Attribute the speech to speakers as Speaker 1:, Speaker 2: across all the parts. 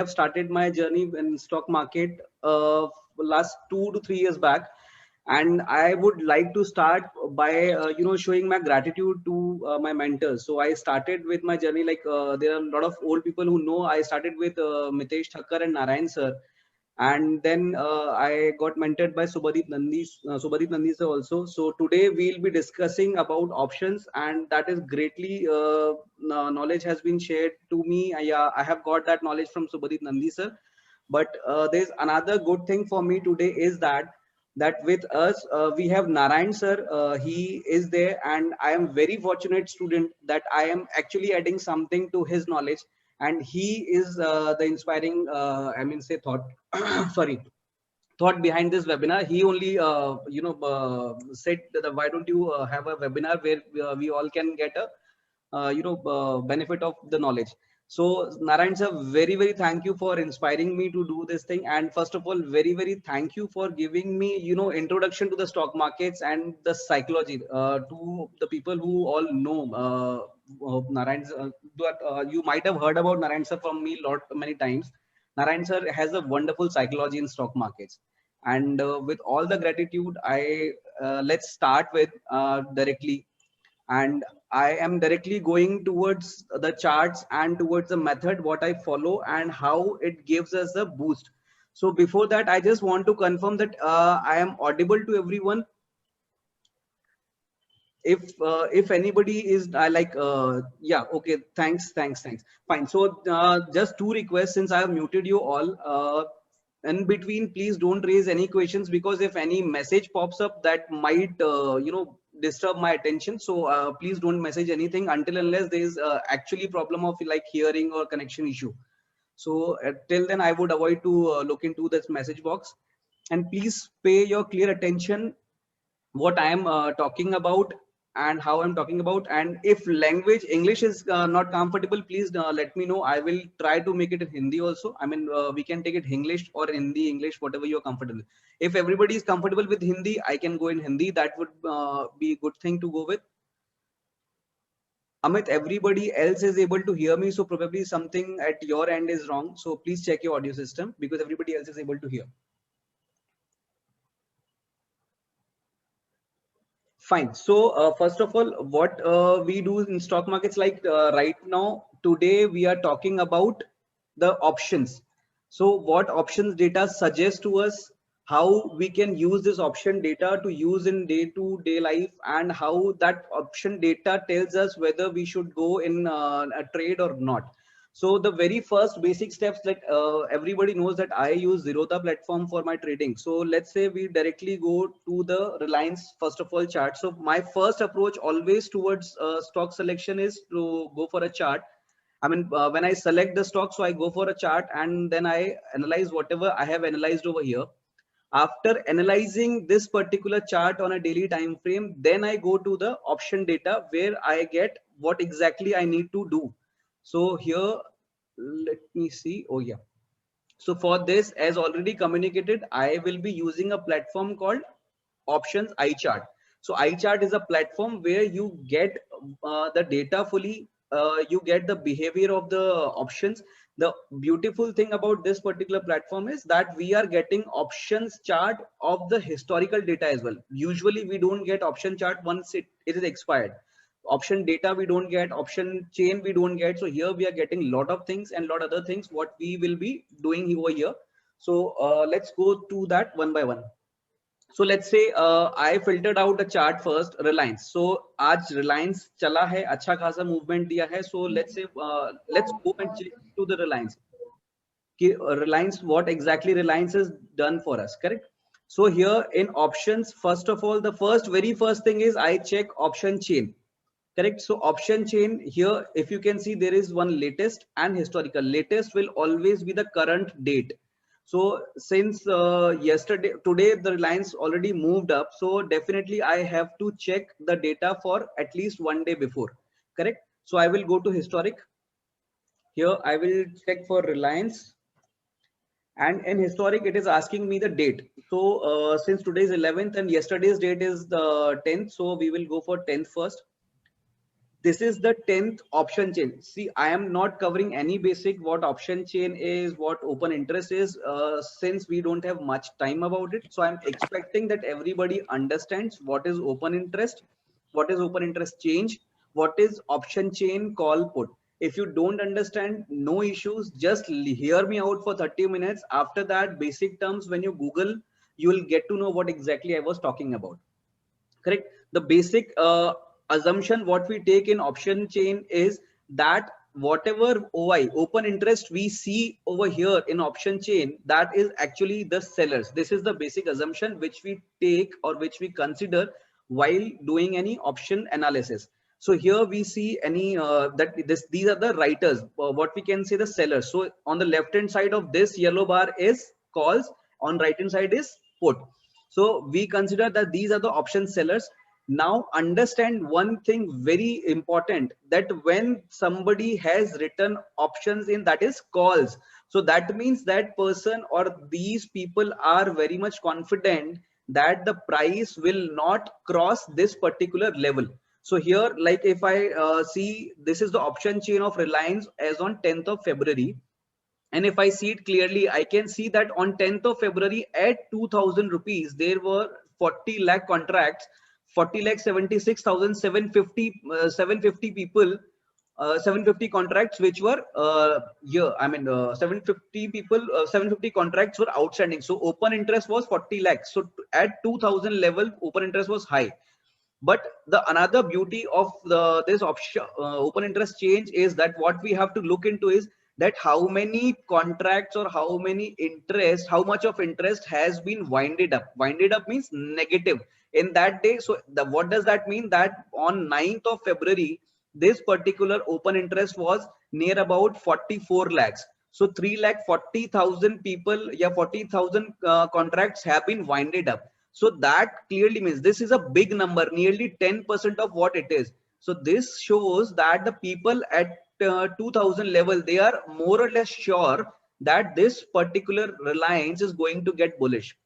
Speaker 1: have started my journey in stock market last 2 to 3 years back, and I would like to start by showing my gratitude to my mentors. So I started with my journey like there are a lot of old people who know. I started with Mitesh Thakkar and Narayan sir, and then I got mentored by Subhadip Nandi sir also. So today we'll be discussing about options, and that is greatly knowledge has been shared to me. I have got that knowledge from Subhadip Nandi sir. But there's another good thing for me today is that with us we have Narayan sir. He is there, and I am very fortunate student that I am actually adding something to his knowledge, and he is the inspiring say thought sorry, thought behind this webinar. He only said that why don't you have a webinar where we all can get a benefit of the knowledge. So Narayan sir, very very thank you for inspiring me to do this thing, and first of all, very very thank you for giving me introduction to the stock markets and the psychology to the people who all know Narayan sir. You might have heard about Narayan sir from me lot many times. Narayan sir has a wonderful psychology in stock markets, and with all the gratitude, I let's start with directly, and I am directly going towards the charts and towards the method what I follow and how it gives us a boost. So before that, I just want to confirm that I am audible to everyone. If anybody is yeah, okay, thanks, fine. So just two requests, since I have muted you all. In between, please don't raise any questions, because if any message pops up, that might disturb my attention. So please don't message anything until unless there is actually problem of like hearing or connection issue. So till then I would avoid to look into this message box, and please pay your clear attention what I am talking about and how I'm talking about. And if language English is not comfortable, please let me know. I will try to make it in Hindi also. I mean, we can take it English or Hindi, English, whatever you're comfortable. If everybody is comfortable with Hindi, I can go in Hindi. That would be a good thing to go with. Amit, everybody else is able to hear me, so probably something at your end is wrong. So please check your audio system, because everybody else is able to hear. Fine. So first of all, what we do in stock markets, like right now, today we are talking about the options. So what options data suggests to us, how we can use this option data to use in day-to-day life, and how that option data tells us whether we should go in a trade or not. So the very first basic steps, like everybody knows that I use Zerodha platform for my trading. So let's say we directly go to the Reliance first of all chart. So my first approach always towards stock selection is to go for a chart. I mean, when I select the stock, so I go for a chart and then I analyze whatever I have analyzed over here. After analyzing this particular chart on a daily time frame, then I go to the option data where I get what exactly I need to do. So here, let me see. Oh yeah. So for this, as already communicated, I will be using a platform called Options iChart. So iChart is a platform where you get the data fully, you get the behavior of the options. The beautiful thing about this particular platform is that we are getting options chart of the historical data as well. Usually we don't get option chart once it is expired. Option data we don't get, option chain we don't get. So here we are getting a lot of things and lot other things what we will be doing over here. So let's go to that one by one. So let's say I filtered out a chart first, Reliance. So आज Reliance चला है, अच्छा खासा movement दिया है. So let's say let's go and check to the Reliance. Reliance, what exactly Reliance has done for us, correct? So here in options, first of all, the very first thing is I check option chain, correct? So option chain here, if you can see, there is one latest and historical. Latest will always be the current date. So since today the Reliance already moved up, so definitely I have to check the data for at least one day before, correct? So I will go to historic. Here I will check for Reliance, and in historic it is asking me the date. So since today is 11th and yesterday's date is the 10th, so we will go for 10th first. This is the 10th option chain. See, I am not covering any basic what option chain is, what open interest is, since we don't have much time about it. So I'm expecting that everybody understands what is open interest, what is open interest change, what is option chain, call, put. If you don't understand, no issues, just hear me out for 30 minutes. After that, basic terms, when you Google, you will get to know what exactly I was talking about. Correct. The basic assumption what we take in option chain is that whatever OI, open interest, we see over here in option chain, that is actually the sellers. This is the basic assumption which we take or which we consider while doing any option analysis. So here we see any that these are the writers, what we can say the sellers. So on the left hand side of this yellow bar is calls, on right hand side is put. So we consider that these are the option sellers. Now understand one thing very important, that when somebody has written options in, that is calls. So that means that person or these people are very much confident that the price will not cross this particular level. So here, like if I see, this is the option chain of Reliance as on 10th of February. And if I see it clearly, I can see that on 10th of February at 2000 rupees, there were 40 lakh contracts, 40 lakh 76,750 750 people, 750 contracts which were here. I mean, 750 people, 750 contracts were outstanding. So open interest was 40 lakhs. So at 2000 level, open interest was high. But the another beauty of this option open interest change is that what we have to look into is that how many contracts or how many interest, how much of interest has been winded up. Winded up means negative in that day. So what does that mean? That on 9th of February, this particular open interest was near about 44 lakhs. So 3,40,000 people, yeah, 40,000 contracts have been winded up. So that clearly means this is a big number, nearly 10% of what it is. So this shows that the people at 2000 level, they are more or less sure that this particular Reliance is going to get bullish.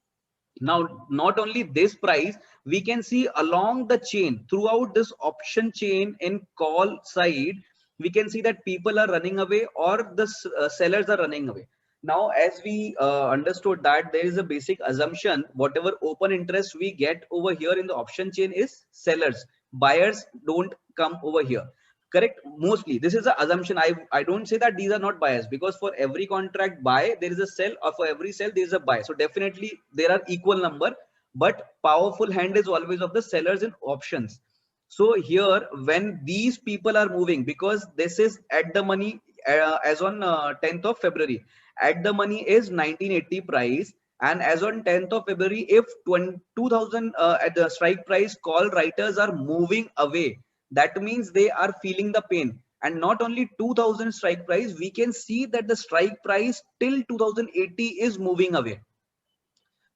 Speaker 1: Now, not only this price, we can see along the chain, throughout this option chain in call side, we can see that people are running away or the sellers are running away. Now, as we understood that there is a basic assumption, whatever open interest we get over here in the option chain is sellers. Buyers don't come over here. Correct. Mostly this is the assumption. I don't say that these are not buyers, because for every contract buy there is a sell, or for every sell there is a buy. So definitely there are equal number, but powerful hand is always of the sellers in options. So here when these people are moving, because this is at the money as on 10th of February, at the money is 1980 price, and as on 10th of February, if 2000 at the strike price, call writers are moving away, that means they are feeling the pain. And not only 2000 strike price, we can see that the strike price till 2080 is moving away.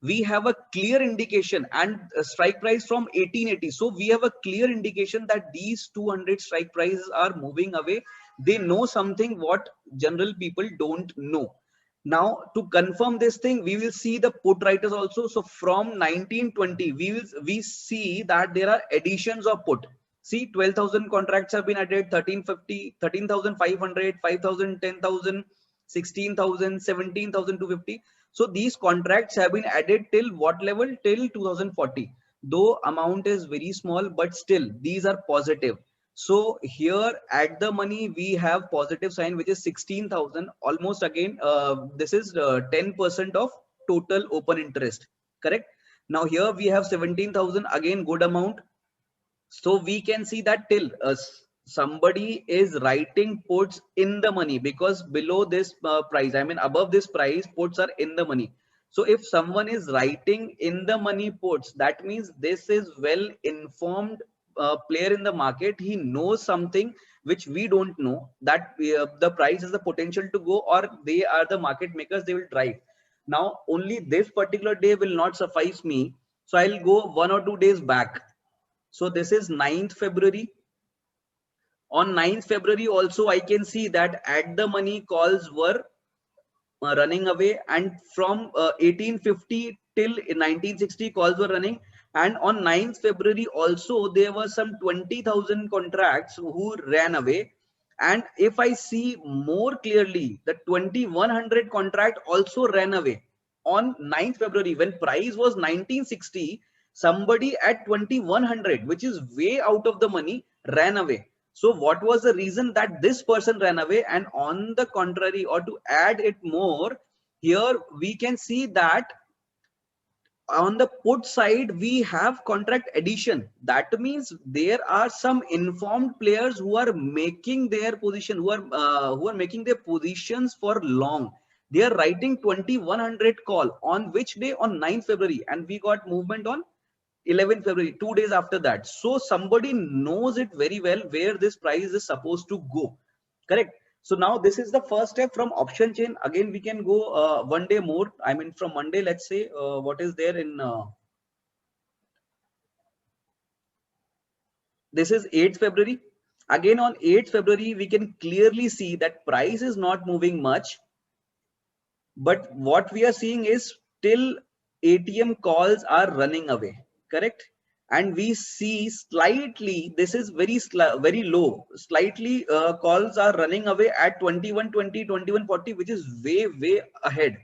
Speaker 1: We have a clear indication, and a strike price from 1880. So we have a clear indication that these 200 strike prices are moving away. They know something what general people don't know. Now to confirm this thing, we will see the put writers also. So from 1920, we see that there are additions of put. See, 12,000 contracts have been added, 1350, 13,500, 5,000, 10,000, 16,000, 17,250. So these contracts have been added till what level? Till 2040. Though amount is very small, but still these are positive. So here at the money, we have positive sign, which is 16,000. Almost again, this is 10% of total open interest. Correct. Now here we have 17,000, again good amount. So we can see that till somebody is writing puts in the money, because below this price, I mean above this price, puts are in the money. So if someone is writing in the money puts, that means this is well informed player in the market. He knows something which we don't know, that the price has the potential to go, or they are the market makers, they will drive. Now only this particular day will not suffice me, so I'll go 1 or 2 days back. So this is 9th February. On 9th February also, I can see that at the money calls were running away, and from 1850 till 1960 calls were running, And on 9th February also there were some 20,000 contracts who ran away. And if I see more clearly, the 2100 contract also ran away on 9th February when price was 1960. Somebody at 2100, which is way out of the money, ran away. So what was the reason that this person ran away? And on the contrary, or to add it more, here we can see that on the put side we have contract addition. That means there are some informed players who are making their position, who are making their positions for long. They are writing 2100 call on which day? On 9th February, and we got movement on 11th February, 2 days after that. So somebody knows it very well where this price is supposed to go. Correct. So now this is the first step from option chain. Again, we can go one day more. I mean, from Monday, let's say what is there in this is 8th February. Again, on 8th February, we can clearly see that price is not moving much. But what we are seeing is still ATM calls are running away. Correct. And we see slightly, this is very low, slightly calls are running away at 2120, 2140, which is way ahead.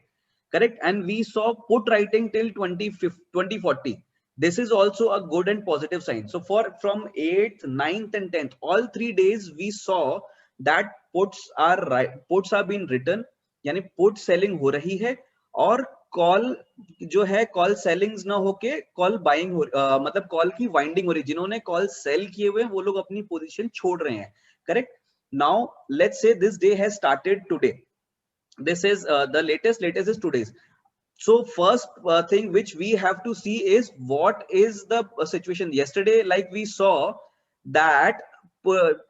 Speaker 1: Correct. And we saw put writing till 2040. This is also a good and positive sign. So for from 8th, 9th and 10th, all 3 days we saw that puts are being written, यानी put selling हो रही है, और call जो है call ceilings ना होके call buying हो, मतलब कॉल की वाइंडिंग हो रही है. जिन्होंने कॉल सेल किए हुए हैं वो लोग अपनी पोजीशन छोड़ रहे हैं. Correct. Now let's say this day has started today. This is the latest is today's. So first thing which we have to see is what is the situation. Yesterday, like we saw that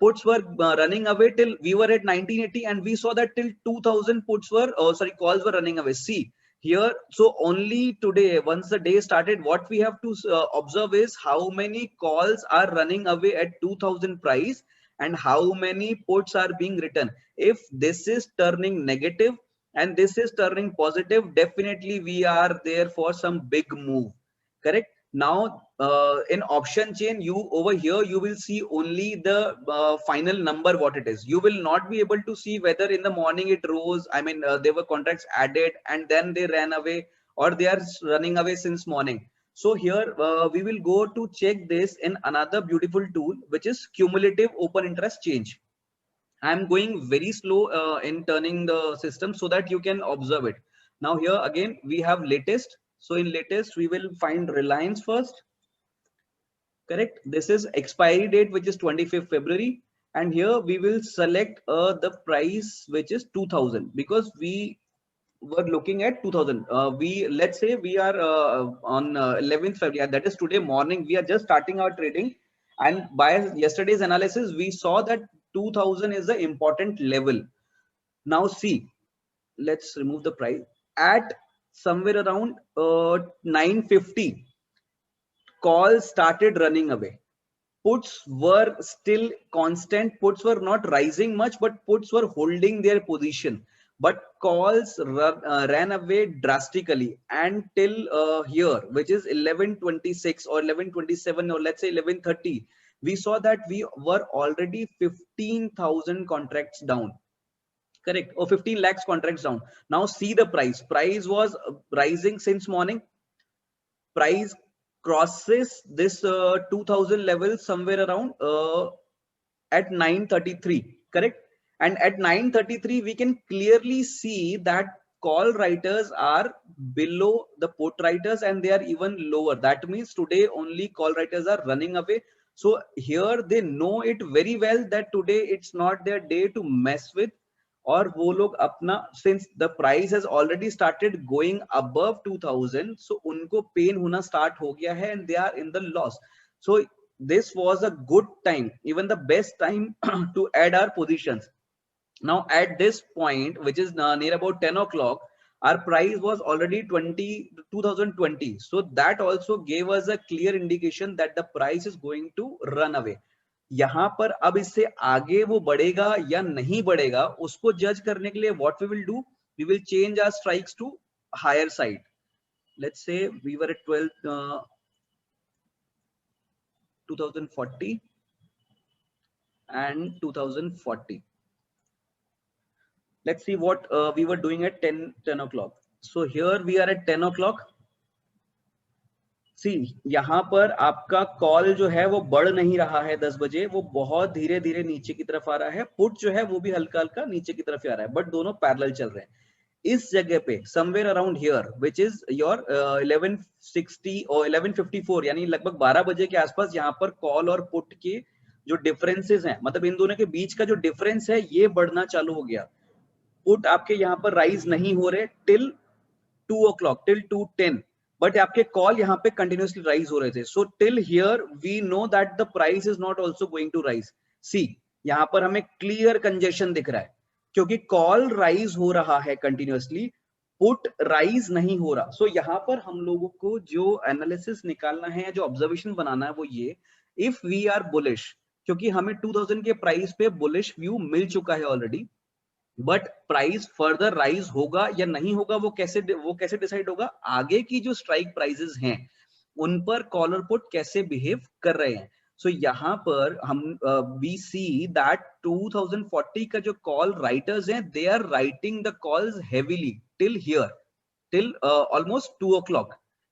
Speaker 1: puts were running away till we were at 1980, and we saw that till 2000 puts were calls were running away. See here, so only today, once the day started, what we have to observe is how many calls are running away at 2000 price and how many puts are being written. If this is turning negative and this is turning positive, definitely we are there for some big move. Correct. Now in option chain, you over here you will see only the final number what it is. You will not be able to see whether in the morning it rose, I mean there were contracts added and then they ran away, or they are running away since morning. So here we will go to check this in another beautiful tool, which is cumulative open interest change. I'm going very slow in turning the system so that you can observe it. Now here again we have latest. So in latest we will find Reliance first. Correct. This is expiry date, which is 25th February. And here we will select the price, which is 2000, because we were looking at 2000. Let's say we are on 11th February, that is today morning. We are just starting our trading, and by yesterday's analysis we saw that 2000 is the important level. Now see, let's remove the price at somewhere around 950. Calls started running away. Puts were still constant. Puts were not rising much, but puts were holding their position. But calls ran away drastically until here, which is 1126 or 1127, or let's say 1130. We saw that we were already 15,000 contracts down. Correct. Or 15 lakhs contracts down. Now see the price. Price was rising since morning. Price crosses this 2000 level somewhere around at 933. Correct. And at 933 we can clearly see that call writers are below the put writers, and they are even lower. That means today only call writers are running away. So here they know it very well that today it's not their day to mess with, और वो लोग अपना, since the price has already started going above 2000, so उनको pain होना start हो गया है and they are in the loss. So this was a good time, even the best time to add our positions. Now at this point, which is near about 10 o'clock, our price was already 2020. So that also gave us a clear indication that the price is going to run away. यहाँ पर अब इससे आगे वो बढ़ेगा या नहीं बढ़ेगा, उसको जज करने के लिए what we will do, we will change our strikes to higher side. Let's say we were at 12. 2040 and 2040. Let's see what we were doing at 10 o'clock. So here we are at 10 o'clock. सी यहाँ पर आपका call जो है वो बढ़ नहीं रहा है 10 बजे, वो बहुत धीरे धीरे नीचे की तरफ आ रहा है. पुट जो है वो भी हल्का हल्का नीचे की तरफ आ रहा है, बट दोनों पैरेलल चल रहे हैं. इस जगह पे somewhere around here which is your 1160 और 1154 यानी लगभग 12 बजे के आसपास यहाँ पर कॉल और पुट के जो डिफरेंसेस हैं, मतलब इन दोनों के बीच का जो डिफरेंस है ये बढ़ना चालू हो गया. पुट आपके यहाँ पर राइज नहीं हो रहे टिल 2 o'clock, टिल 2:10, बट आपके कॉल यहाँ पे कंटिन्यूसली राइज हो रहे थे. So till here we know that the price is not also going to rise. See यहाँ पर हमें क्लियर कंजेशन दिख रहा है क्योंकि कॉल राइज हो रहा है कंटिन्यूसली, पुट राइज नहीं हो रहा. सो यहाँ पर हम लोगों को जो एनालिसिस निकालना है, जो ऑब्जर्वेशन बनाना है वो ये, इफ वी आर बुलिश, क्योंकि हमें 2000 के प्राइस पे बुलिश व्यू मिल चुका है already, but price further rise होगा या नहीं होगा वो कैसे डिसाइड होगा, आगे की जो स्ट्राइक प्राइसेस हैं उन पर कॉलर पुट कैसे बिहेव कर रहे हैं. सो यहाँ पर हम वी सी दैट 2040 का जो कॉल राइटर्स हैं they are writing the calls heavily till here, till almost 2 o'clock,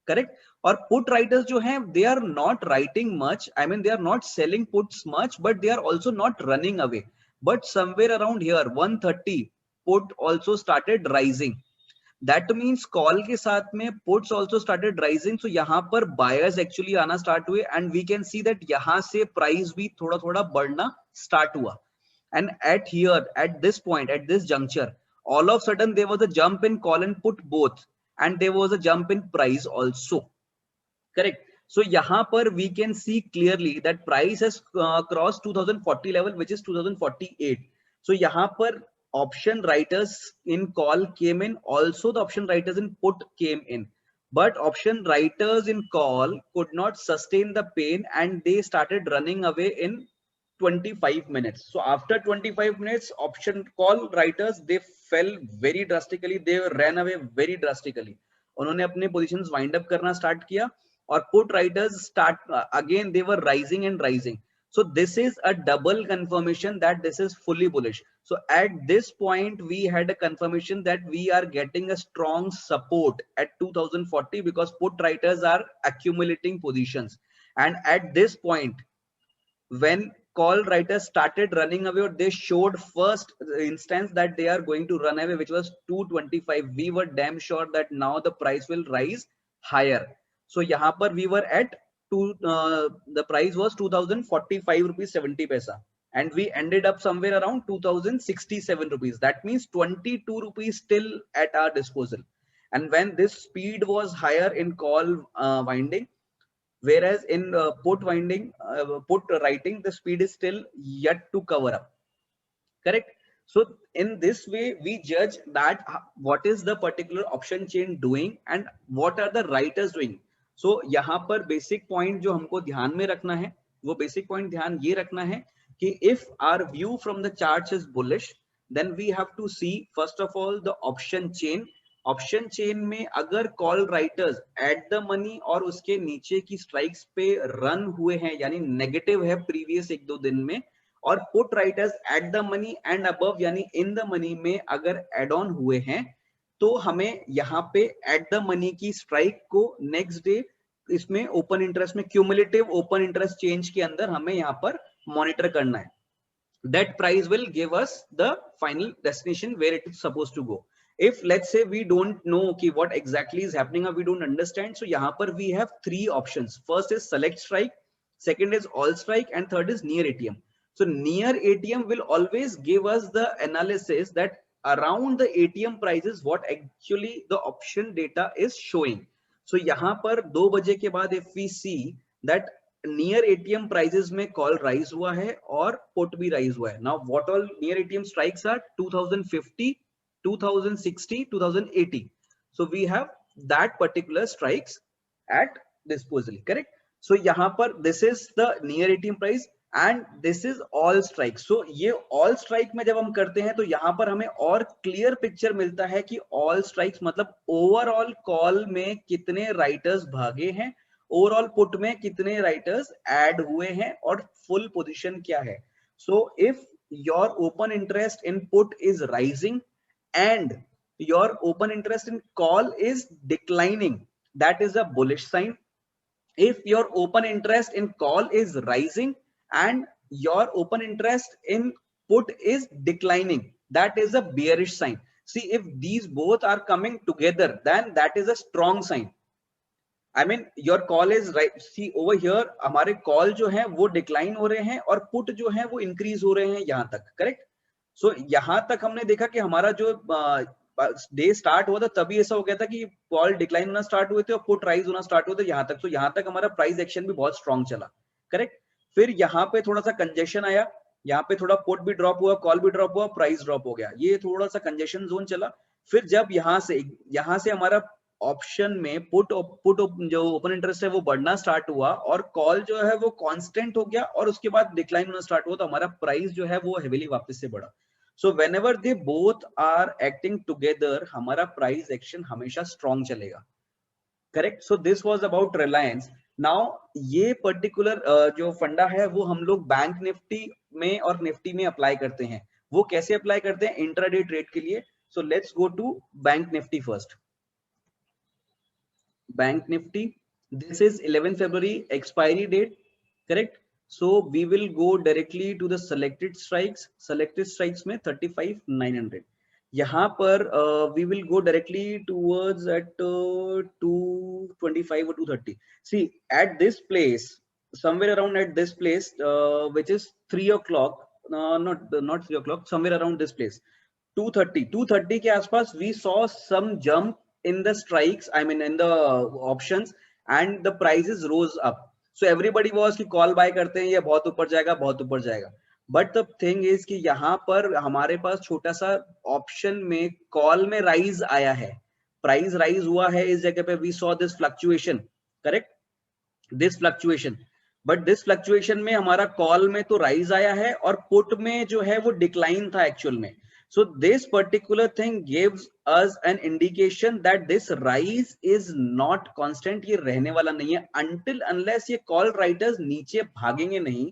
Speaker 1: correct. और पुट राइटर्स जो हैं they are not writing much, I mean they are not selling puts much, but they are also not running away. But somewhere around here 130 put also started rising. That means call के साथ में puts also started rising. So यहाँ पर buyers actually आना start हुए and we can see that यहाँ से price भी थोड़ा थोड़ा बढ़ना start हुआ. And at here, at this point, at this juncture, all of a sudden there was a jump in call and put both, and there was a jump in price also. Correct. So यहाँ पर we can see clearly that price has crossed 2040 level, which is 2048. So यहाँ पर option writers in call came in, also the option writers in put came in, but option writers in call could not sustain the pain and they started running away in 25 minutes. So after 25 minutes, option call writers, they fell very drastically, they ran away very drastically. उन्होंने अपने positions wind up करना start किया, or put writers start again, they were rising and rising. So this is a double confirmation that this is fully bullish. So at this point we had a confirmation that we are getting a strong support at 2040 because put writers are accumulating positions. And at this point when call writers started running away, or they showed first instance that they are going to run away, which was 225, we were damn sure that now the price will rise higher. So यहाँ पर we were at the price was 2045 rupees 70 paisa, and we ended up somewhere around 2067 rupees. That means 22 rupees still at our disposal. And when this speed was higher in call winding, whereas in put winding, put writing, the speed is still yet to cover up. Correct. So in this way we judge that what is the particular option chain doing and what are the writers doing. So यहाँ पर basic point जो हमको ध्यान में रखना है, वो basic point ध्यान ये रखना है कि if our view from the charts is bullish, then we have to see first of all the option chain. Option chain में अगर call writers at the money और उसके नीचे की स्ट्राइक्स पे रन हुए हैं, यानी नेगेटिव है प्रीवियस 1-2 दिन में, और put writers at the money and above यानी इन द मनी में अगर एड ऑन हुए हैं, तो हमें यहाँ पे एट द मनी की स्ट्राइक को नेक्स्ट डे इसमें ओपन इंटरेस्ट में क्यूमुलेटिव ओपन इंटरेस्ट चेंज के अंदर हमें यहाँ पर मॉनिटर करना है. That price will give us the final destination where it is supposed to go. If let's say we don't know okay, what exactly is happening or we don't understand, so यहाँ पर we have 3 options. First is select strike, second is all strike, and third is near ATM. So near ATM will always give us the analysis that around the ATM prices what actually the option data is showing. So यहाँ पर 2 बजे के बाद if we see that near ATM prices में call rise हुआ है और put भी rise हुआ है. Now what all near ATM strikes are 2050, 2060, 2080. So we have that particular strikes at disposal. Correct. So यहाँ पर this is the near ATM price and this is all strikes. So ये all strike में जब हम करते हैं तो यहाँ पर हमें और clear picture मिलता है कि all strikes मतलब overall call में कितने writers भागे हैं, ओवरऑल पुट में कितने राइटर्स ऐड हुए हैं और फुल पोजीशन क्या है. So if your open interest in put is rising and your open interest in call is declining, that is a bullish sign. If your open interest in call is rising and your open interest in put is declining, that is a bearish sign. See, if these both are coming together, then that is a strong sign. I mean your call is right. See over here हमारे call जो है वो decline हो रहे हैं और put जो है वो increase हो रहे हैं यहाँ तक, correct? So यहाँ तक हमने देखा कि हमारा जो डे स्टार्ट हुआ था तभी ऐसा हो गया था कि कॉल डिक्लाइन होना स्टार्ट हुए थे और पुट राइज होना स्टार्ट हुए थे यहाँ तक. तो यहाँ तक हमारा प्राइस एक्शन भी बहुत स्ट्रॉन्ग चला, करेक्ट. फिर यहाँ पे थोड़ा सा कंजेशन आया, यहाँ पे थोड़ा पुट भी ड्रॉप हुआ, कॉल भी ड्रॉप हुआ, प्राइस ड्रॉप हो गया, ये थोड़ा सा कंजेशन जोन चला. फिर जब यहाँ से हमारा ऑप्शन में पुट जो ओपन इंटरेस्ट है वो बढ़ना स्टार्ट हुआ और कॉल जो है वो कांस्टेंट हो गया और उसके बाद डिक्लाइन होना स्टार्ट हुआ, तो हमारा प्राइस जो है वो हेवीली वापस से बढ़ा. So whenever they both are acting together, हमारा प्राइस एक्शन हमेशा स्ट्रॉन्ग चलेगा, correct. So this was about Reliance. Now ये पर्टिकुलर जो फंडा है वो हम लोग बैंक निफ्टी में और निफ्टी में अप्लाई करते हैं. वो कैसे अप्लाई करते हैं? इंट्राडे ट्रेड के लिए. So let's go to Bank Nifty first. Bank Nifty, this is 11 February expiry date, correct. So we will go directly to the selected strikes. Selected strikes में 35,900. यहाँ पर we will go directly towards at 225 or 230. See at this place, somewhere around at this place, which is 3 o'clock, not 3 o'clock, somewhere around this place, 230 के आसपास we saw some jump in the strikes, I mean in the options, and the prices rose up. So everybody was कि call bye करते हैं, ये बहुत ऊपर जाएगा, बहुत ऊपर जाएगा. बट द थिंग इज कि यहाँ पर हमारे पास छोटा सा ऑप्शन में कॉल में राइज आया है, प्राइस राइज हुआ है इस जगह पे. We saw this fluctuation, correct, this fluctuation. But this fluctuation में हमारा कॉल में तो राइज आया है और पुट में जो है वो डिक्लाइन था एक्चुअल में. So this particular thing gives us an indication that this rise is not constant, ये रहने वाला नहीं है until unless ये call writers नीचे भागेंगे नहीं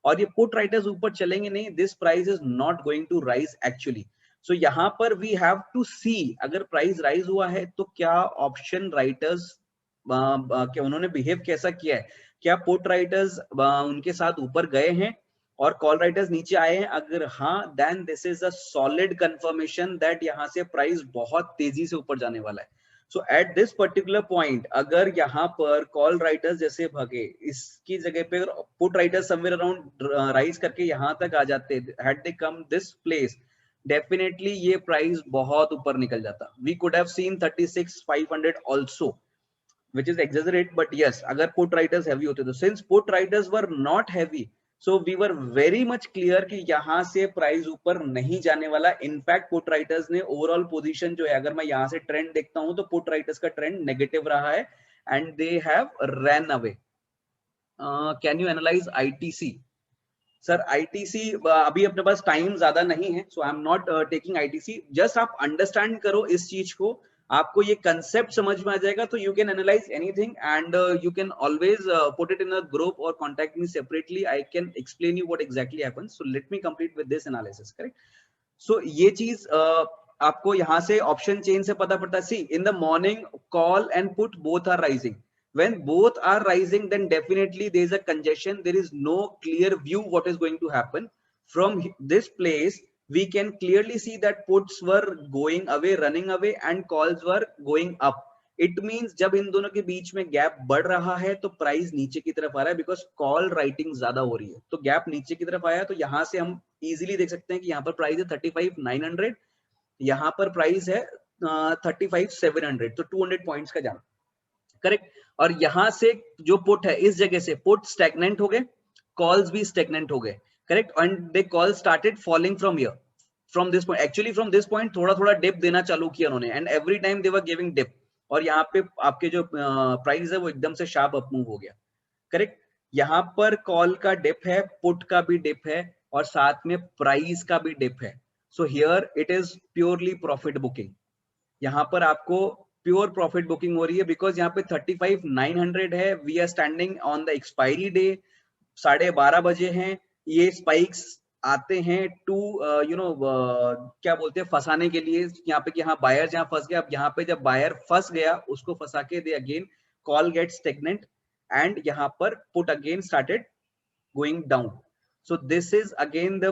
Speaker 1: और ये put writers ऊपर चलेंगे नहीं, this price is not going to rise actually. So यहाँ पर we have to see अगर price rise हुआ है तो क्या option writers क्या उन्होंने behave कैसा किया है, क्या put writers उनके साथ ऊपर गए हैं और कॉल राइटर्स नीचे आए हैं. अगर हाँ, then this is a solid confirmation that यहाँ से प्राइस बहुत तेजी से ऊपर जाने वाला है. सो एट दिस पर्टिकुलर पॉइंट अगर यहाँ पर कॉल राइटर्स जैसे भागे, इसकी जगह पे put writers somewhere around rise करके यहाँ तक आ जाते, had they come this place, definitely ये प्राइस बहुत ऊपर निकल जाता. We could have seen 36,500 also, which is exaggerate, but yes, अगर पुट राइटर्स हैवी होते तो, since put writers were not heavy, so we were very much clear कि यहाँ से प्राइस ऊपर नहीं जाने वाला. इनफैक्ट पुट राइटर्स ने ओवरऑल पोजीशन जो है, अगर मैं यहाँ से ट्रेंड देखता हूँ तो पुट राइटर्स का ट्रेंड नेगेटिव रहा है and they have run away. Can you analyse ITC? Sir ITC अभी अपने पास टाइम ज्यादा नहीं है, so I am not taking ITC. Just आप अंडरस्टैंड करो इस चीज को, आपको ये कंसेप्ट समझ में आ जाएगा तो you can analyse anything and you can always put it in a group और contact me separately. I can explain you what exactly happens. So let me complete with this analysis, correct. So ये चीज आपको यहाँ से option chain से पता पड़ता है. See in the morning call and put both are rising. When both are rising, then definitely there is a congestion. There is no clear view what is going to happen. From this place, we can clearly see that puts were going away, running away, and calls were going up. It means जब इन दोनों के बीच में gap बढ़ रहा है तो price नीचे की तरफ आ रहा है, बिकॉज कॉल राइटिंग ज्यादा हो रही है. तो गैप नीचे की तरफ आया, तो यहाँ से हम इजीली देख सकते हैं कि यहाँ पर प्राइस है 35,900, यहाँ पर प्राइस है 35,700, तो 200 पॉइंट्स का जाना, करेक्ट. और यहां से जो पुट है इस जगह से पुट स्टैग्नेंट हो गए, कॉल्स भी स्टैग्नेंट हो गए, correct. And they call started falling from here, from this point. Actually from this point थोड़ा थोड़ा डिप देना चालू किया उन्होंने and every time they were giving dip. और यहाँ पे आपके जो प्राइस है वो एकदम से शार्प अप मूव हो गया, करेक्ट. यहाँ पर कॉल का डिप है, पुट का भी डिप है और साथ में प्राइस का भी डिप है. So here it is purely profit booking. यहाँ पर आपको प्योर प्रॉफिट बुकिंग हो रही है, बिकॉज यहाँ पे 35,900 है, we are standing on the expiry day, 12:30 बजे हैं, ये स्पाइक्स आते हैं टू क्या बोलते हैं, फंसाने के लिए यहाँ पे कि हाँ बायर जहाँ फंस गया। अब यहाँ पे जब बायर फंस गया उसको फंसा के they again call get stagnant and यहाँ पर put again started going down. So this is again the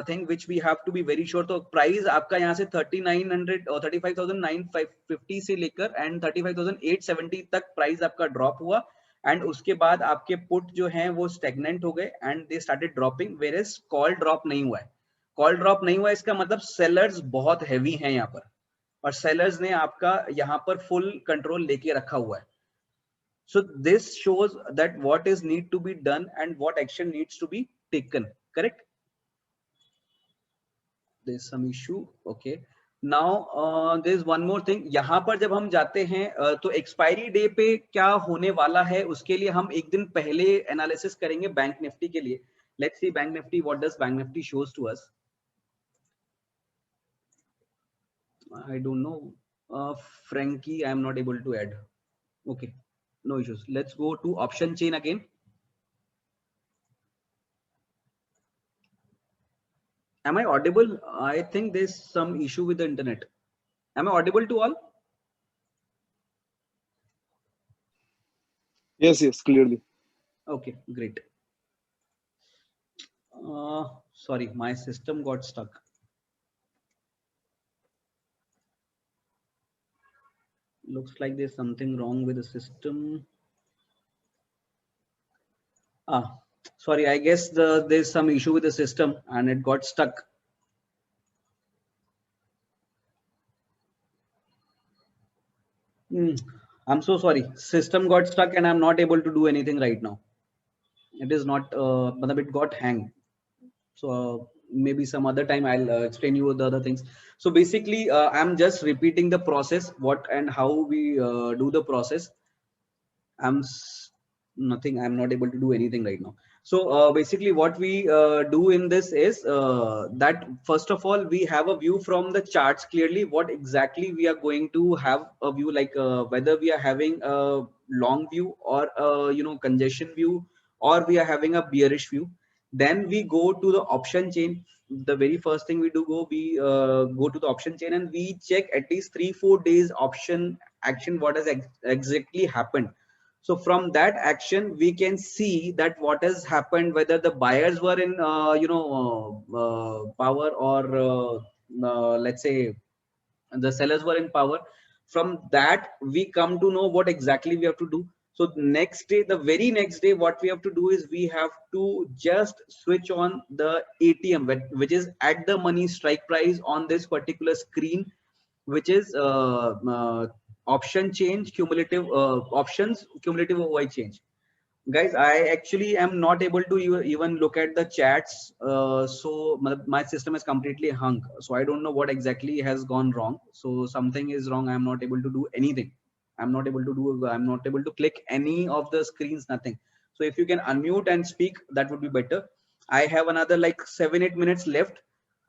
Speaker 1: thing which we have to be very sure. तो प्राइस आपका यहाँ से 3900 और 35,950 से लेकर एंड 35,870 तक प्राइस आपका ड्रॉप हुआ, एंड उसके बाद आपके पुट जो हैं वो स्टेगनेंट हो गए and they started dropping, where is call drop नहीं हुआ है। कॉल ड्रॉप नहीं हुआ है, इसका मतलब सेलर्स बहुत हैवी हैं यहाँ पर, और सेलर्स ने आपका यहाँ पर फुल कंट्रोल लेके रखा हुआ है। So this shows that what is need to be done and what action needs to be taken, correct? There's some issue, okay. Now there's one more thing, यहाँ पर जब हम जाते हैं तो एक्सपायरी डे पे क्या होने वाला है उसके लिए हम एक दिन पहले एनालिसिस करेंगे बैंक निफ्टी के लिए। Let's see Bank Nifty, what does Bank Nifty shows to us. I don't know, Frankie, I am not able to add. Okay, no issues. Let's go to option chain again. Am I audible? I think there's some issue with the internet. Am I audible to all?
Speaker 2: Yes, clearly.
Speaker 1: Okay, great. Sorry, my system got stuck. Looks like there's something wrong with the system. Sorry, I guess there's some issue with the system and it got stuck. I'm so sorry. System got stuck and I'm not able to do anything right now. It is not, it got hang. So maybe some other time I'll explain you the other things. So basically, I'm just repeating the process, what and how we do the process. I'm not able to do anything right now. So basically what we do in this is that first of all, we have a view from the charts clearly, what exactly we are going to have a view, like whether we are having a long view or congestion view, or we are having a bearish view. Then we go to the option chain. The very first thing we do, we go to the option chain and we check at least 3-4 days option action, what has exactly happened. So from that action, we can see that what has happened, whether the buyers were in power, or let's say the sellers were in power. From that, we come to know what exactly we have to do. So next day, the very next day, what we have to do is we have to just switch on the ATM, which is at the money strike price on this particular screen, which is option change, cumulative options, cumulative OI change. Guys, I actually am not able to even look at the chats. So my system is completely hung. So I don't know what exactly has gone wrong. So something is wrong. I'm not able to do anything. I'm not able to click any of the screens, nothing. So if you can unmute and speak, that would be better. I have another like 7-8 minutes left.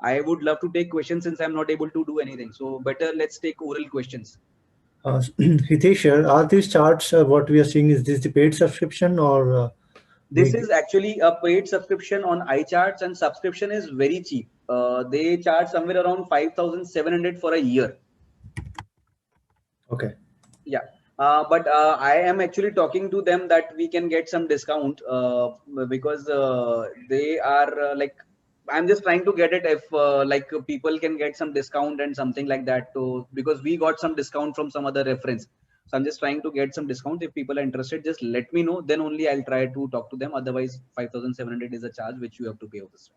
Speaker 1: I would love to take questions since I'm not able to do anything. So better let's take oral questions.
Speaker 3: Hitesh, are these charts what we are seeing, is this the paid subscription or
Speaker 1: this is actually a paid subscription on iCharts, and subscription is very cheap. They charge somewhere around 5,700 for a year.
Speaker 3: Okay.
Speaker 1: Yeah. But I am actually talking to them that we can get some discount because they are like, I'm just trying to get it if like people can get some discount and something like that. So because we got some discount from some other reference. So I'm just trying to get some discount. If people are interested, just let me know. Then only I'll try to talk to them. Otherwise, 5,700 is a charge which you have to pay over this.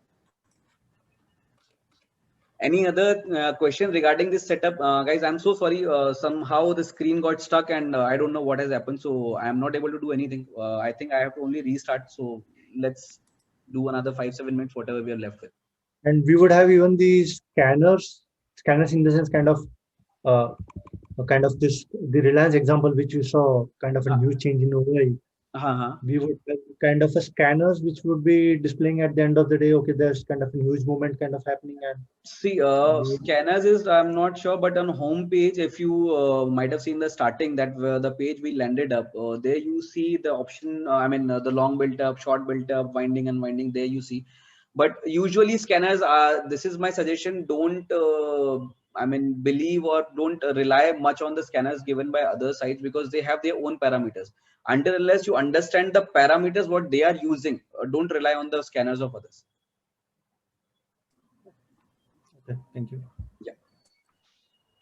Speaker 1: Any other question regarding this setup, guys? I'm so sorry. Somehow the screen got stuck and I don't know what has happened. So I'm not able to do anything. I think I have to only restart. So let's do another 5-7 minutes, whatever we are left with.
Speaker 3: And we would have even these scanners in the sense kind of this, the Reliance example, which you saw, kind of a new change in OI. We would have kind of a scanners which would be displaying at the end of the day, okay, there's kind of a huge movement kind of happening. And
Speaker 1: See, scanners is, I'm not sure, but on home page, if you might have seen the starting, that the page we landed up, there you see the option, the long built up, short built up, winding, unwinding, there you see. But usually scanners are, this is my suggestion, don't, believe or don't rely much on the scanners given by other sites, because they have their own parameters. Until unless you understand the parameters, what they are using, don't rely on the scanners of others.
Speaker 3: okay, thank you.
Speaker 1: Yeah.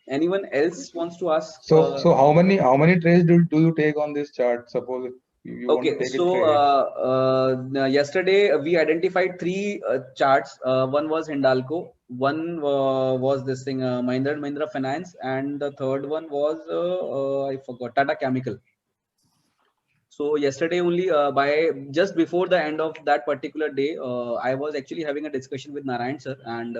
Speaker 1: Anyone else wants to ask?
Speaker 2: So how many trades do you take on this chart? Suppose if you want to take a trade.
Speaker 1: Yesterday we identified three charts. One was Hindalco, one was this thing Mahindra & Mahindra Finance, and the third one was I forgot, Tata Chemical. So yesterday only, by just before the end of that particular day, I was actually having a discussion with Narayan sir, and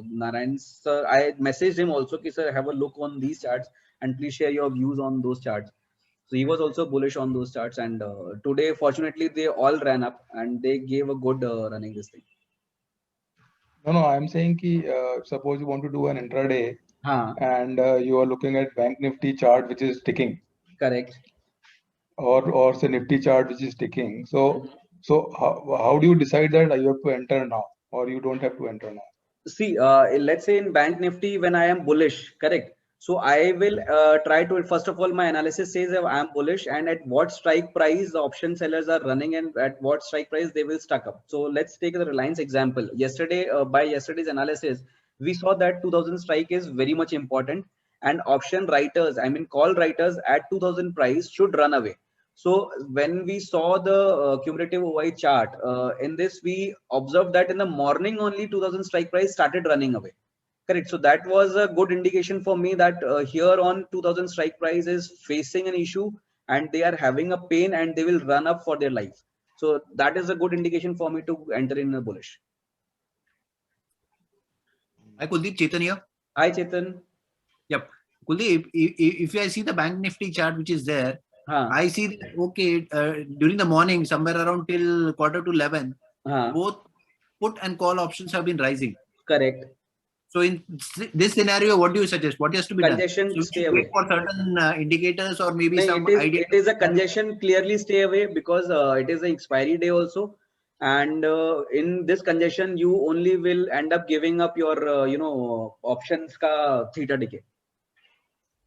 Speaker 1: Narayan sir, I messaged him also, ki sir, have a look on these charts and please share your views on those charts. So he was also bullish on those charts, and today fortunately they all ran up and they gave a good running this thing.
Speaker 2: No, I'm saying ki, suppose you want to do an intraday and you are looking at Bank Nifty chart which is ticking.
Speaker 1: Correct.
Speaker 2: Or say Nifty chart which is ticking. So how do you decide that you have to enter now or you don't have to enter now?
Speaker 1: See, let's say in Bank Nifty when I am bullish, correct. So I will try to, first of all, my analysis says I am bullish, and at what strike price the option sellers are running and at what strike price they will stuck up. So let's take the Reliance example. Yesterday, by yesterday's analysis, we saw that 2000 strike is very much important, and option writers, call writers at 2000 price should run away. So when we saw the cumulative OI chart, in this we observed that in the morning only 2000 strike price started running away. Correct. So that was a good indication for me that here on 2000 strike price is facing an issue and they are having a pain and they will run up for their life. So that is a good indication for me to enter in a bullish.
Speaker 4: Hi Kuldeep, Chetan here.
Speaker 1: Hi Chetan.
Speaker 4: Yep. Kuldeep, if I see the Bank Nifty chart which is there, I see that, okay, during the morning, somewhere around till quarter to 11, both put and call options have been rising.
Speaker 1: Correct.
Speaker 4: So in this scenario, what do you suggest? What has to be
Speaker 1: congestion,
Speaker 4: done?
Speaker 1: stay away.
Speaker 4: For certain indicators or maybe some idea.
Speaker 1: It is a congestion, clearly stay away, because it is an expiry day also. And in this congestion, you only will end up giving up your, options ka theta decay.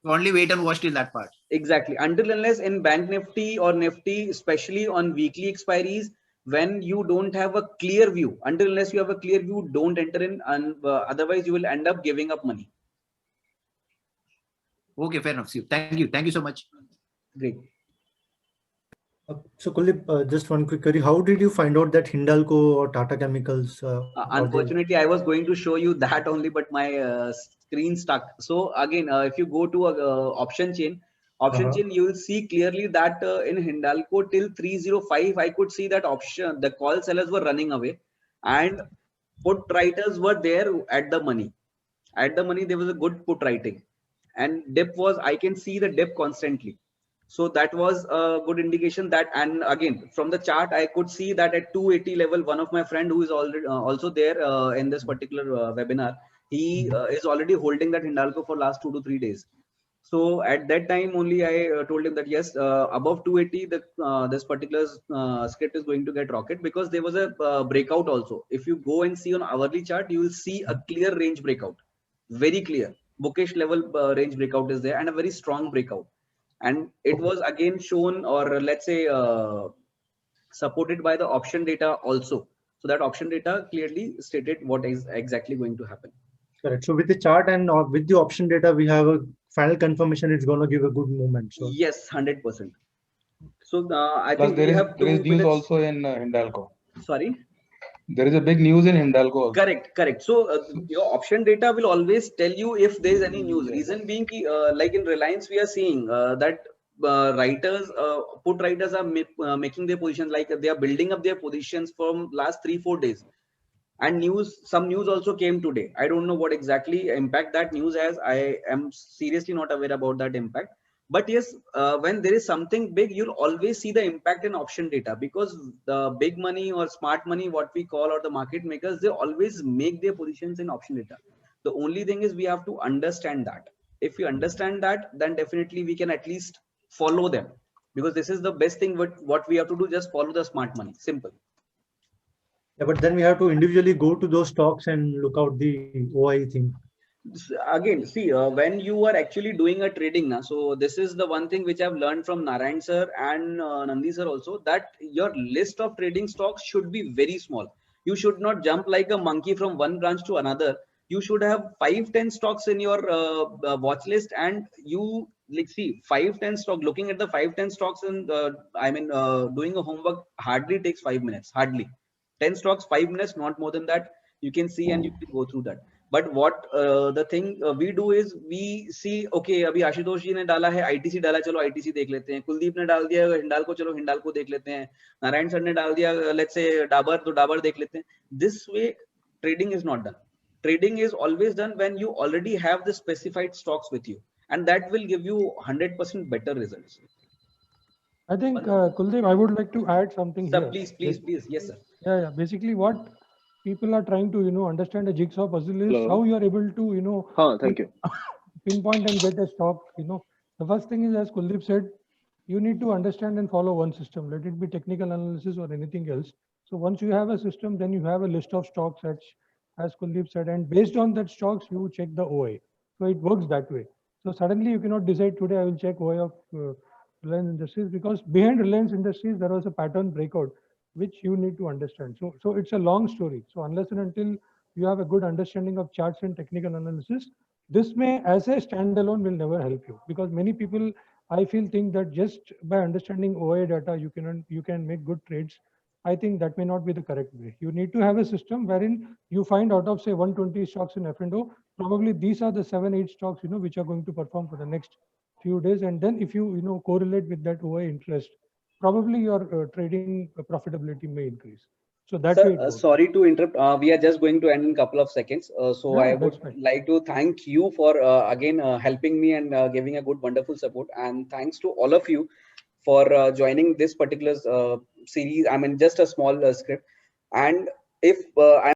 Speaker 4: So only wait and watch till that part.
Speaker 1: Exactly. Until unless in Bank Nifty or Nifty, especially on weekly expiries, when you don't have a clear view, until unless you have a clear view, don't enter in, and otherwise you will end up giving up money.
Speaker 4: Okay, fair enough. Thank you. Thank you so much.
Speaker 1: Great.
Speaker 3: So Kuldeep, just one quick query. How did you find out that Hindalco or Tata Chemicals?
Speaker 1: Unfortunately, I was going to show you that only, but my screen stuck. So again, if you go to option chain, you will see clearly that in Hindalco till 305, I could see that option, the call sellers were running away and put writers were there at the money. At the money, there was a good put writing, and dip was, I can see the dip constantly. So that was a good indication that, and again, from the chart, I could see that at 280 level, one of my friend who is already also there in this particular webinar, he is already holding that Hindalco for last 2 to 3 days. So at that time only I told him that yes, above 280, this particular script is going to get rocket, because there was a breakout also. If you go and see on hourly chart, you will see a clear range breakout, very clear bookish level range breakout is there, and a very strong breakout. And it was again shown, or let's say supported by the option data also. So that option data clearly stated what is exactly going to happen.
Speaker 3: Correct. So with the chart and with the option data, we have a final confirmation it's going to give a good movement. So
Speaker 1: yes, 100%. So I
Speaker 2: Plus
Speaker 1: think
Speaker 2: there
Speaker 1: we
Speaker 2: is,
Speaker 1: have
Speaker 2: there is
Speaker 1: 2
Speaker 2: news
Speaker 1: minutes.
Speaker 2: also in Hindalco.
Speaker 1: Sorry?
Speaker 2: There is a big news in Hindalco also.
Speaker 1: Correct. So your option data will always tell you if there is any news. Reason being, like in Reliance, we are seeing that writers, put writers are making their positions, like they are building up their positions from last 3-4 days. And some news also came today. I don't know what exactly impact that news has. I am seriously not aware about that impact. But yes, when there is something big, you'll always see the impact in option data, because the big money or smart money, what we call, or the market makers, they always make their positions in option data. The only thing is we have to understand that. If we understand that, then definitely we can at least follow them, because this is the best thing. What we have to do, just follow the smart money. Simple.
Speaker 3: Yeah, but then we have to individually go to those stocks and look out the OI thing.
Speaker 1: Again, see, when you are actually doing a trading, so this is the one thing which I've learned from Narayan sir and Nandi sir also, that your list of trading stocks should be very small. You should not jump like a monkey from one branch to another. You should have 5-10 stocks in your watch list, and you like see 5-10 stock. Looking at the 5-10 stocks, and doing a homework hardly takes 5 minutes. Hardly 10 stocks, 5 minutes, not more than that. You can see and you can go through that. But what the thing we do is we see, okay, अभी आशुतोष जी ने डाला है ITC डाला, चलो ITC देख लेते हैं. कुलदीप ने डाल दिया हिंडाल्को, चलो हिंडाल्को देख लेते हैं. नारायण सर ने डाल दिया let's say डाबर, तो डाबर देख लेते हैं. This way trading is not done. Trading is always done when you already have the specified stocks with you, and that will give you 100% better results.
Speaker 5: I think Kuldeep, I would like to add something
Speaker 1: sir,
Speaker 5: here.
Speaker 1: Please. Yes, sir.
Speaker 5: Yeah. Basically, what people are trying to understand a jigsaw puzzle is how you are able to
Speaker 6: thank you.
Speaker 5: pinpoint and get a stock. The first thing is, as Kuldeep said, you need to understand and follow one system, let it be technical analysis or anything else. So once you have a system, then you have a list of stocks, as Kuldeep said, and based on that stocks, you check the OI. So it works that way. So suddenly you cannot decide today I will check OI of Reliance Industries, because behind Reliance Industries there was a pattern breakout which you need to understand. So it's a long story. So unless and until you have a good understanding of charts and technical analysis, this may as a standalone will never help you, because many people I feel think that just by understanding OI data you can make good trades. I think that may not be the correct way. You need to have a system wherein you find out of say 120 stocks in F&O, probably these are the 7-8 stocks which are going to perform for the next few days, and then if you correlate with that OI interest, probably your trading profitability may increase. So that's
Speaker 1: Sir, sorry to interrupt. We are just going to end in a couple of seconds. So I would like to thank you for again helping me and giving a good, wonderful support. And thanks to all of you for joining this particular series. I mean, just a small script. And if